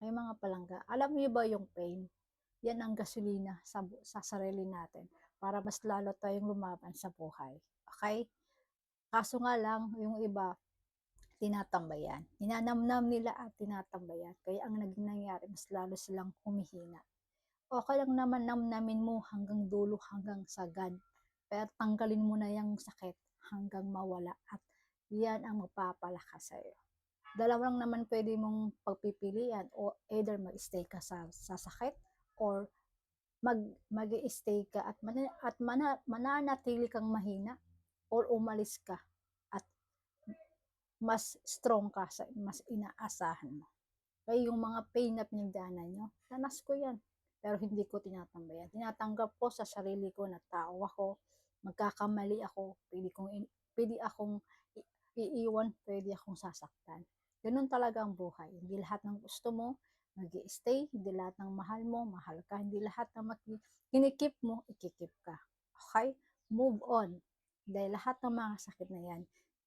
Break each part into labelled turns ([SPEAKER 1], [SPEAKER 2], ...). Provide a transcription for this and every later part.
[SPEAKER 1] Ay mga palangga, alam niyo ba yung pain? Yan ang gasolina sa sarili natin para mas lalo tayong lumaban sa buhay, okey? Kaso nga lang yung iba tinatambayan, ninanamnam nila at tinatambayan kaya ang naging nangyari mas lalo silang humihina. Okey lang naman namnamin mo hanggang dulo, hanggang sagad, pero tanggalin mo na yang sakit hanggang mawala at yan ang magpapalakas sa'yo. Dalawa lang naman pwede mong pagpipilian o either mag-stay ka sa sakit or mag-i-stay ka at mananatili kang mahina or umalis ka at mas strong ka sa mas inaasahan mo. Kaya yung mga pain na pinagdaanan niyo, danas ko yan, pero hindi ko tinatambayan. Tinatanggap ko sa sarili ko na tao ako, magkakamali ako, puwede akong iiwan, puwede akong sasaktan. Gano'n talaga ang buhay, hindi lahat ng gusto mo mag-i-stay, hindi lahat ng mahal mo, mahal ka, hindi lahat ng kinikip mo, ikikip ka. Okey? Move on. Dahil lahat ng mga sakit na yan,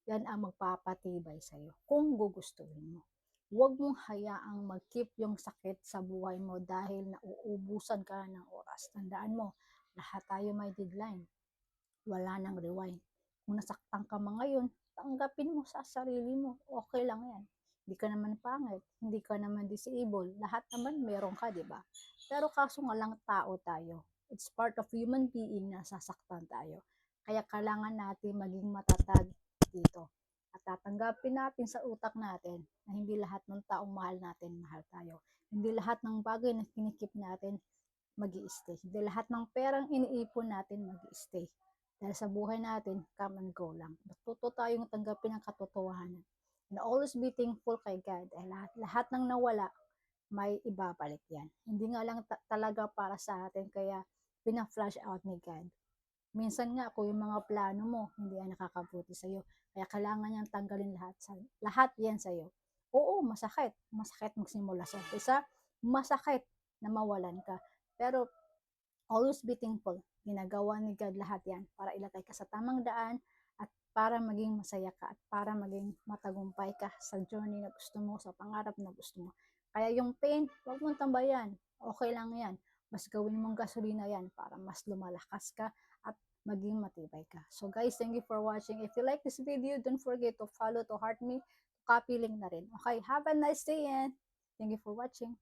[SPEAKER 1] yan ang magpapatibay sa'yo kung gugustuhin mo. Huwag mong hayaang mag-keep yung sakit sa buhay mo dahil nauubusan ka ng oras. Tandaan mo, lahat tayo may deadline. Wala nang rewind. Kung nasaktan ka man ngayon, tanggapin mo sa sarili mo. Okay lang yan. Hindi ka naman pangit, hindi ka naman disabled. Lahat naman meron ka, di ba? Pero kaso nga lang tao tayo. It's part of human being na sasaktan tayo. Kaya kailangan natin maging matatag dito. At tatanggapin natin sa utak natin na hindi lahat ng taong mahal natin, mahal tayo. Hindi lahat ng bagay na kinikip natin, mag-i-stay. Hindi lahat ng perang iniipon natin, mag-i-stay. Dahil sa buhay natin, come and go lang. Matuto tayong tanggapin ang katotohanan. And always be thankful kay God. Dahil lahat ng nawala, may ibabalik yan. Hindi nga lang talaga para sa atin, kaya pina-flash out ni God. Minsan nga kung yung mga plano mo hindi yan nakakabuti sa'yo, kaya kailangan niyang tanggalin lahat yan sa'yo. Oo, masakit. Masakit magsimula sa umpisa, masakit na mawalan ka. Pero always be thankful. Ginagawa ni God lahat yan para ilagay ka sa tamang daan at para maging masaya ka at para maging matagumpay ka sa journey na gusto mo, sa pangarap na gusto mo. Kaya yung pain, huwag mong tambayan. Okay lang yan. Mas gawin mong gasolina yan para mas lumalakas ka at maging matibay ka. So guys, thank you for watching. If you like this video, don't forget to follow, to heart me, to copy link na rin. Okay, have a nice day and thank you for watching.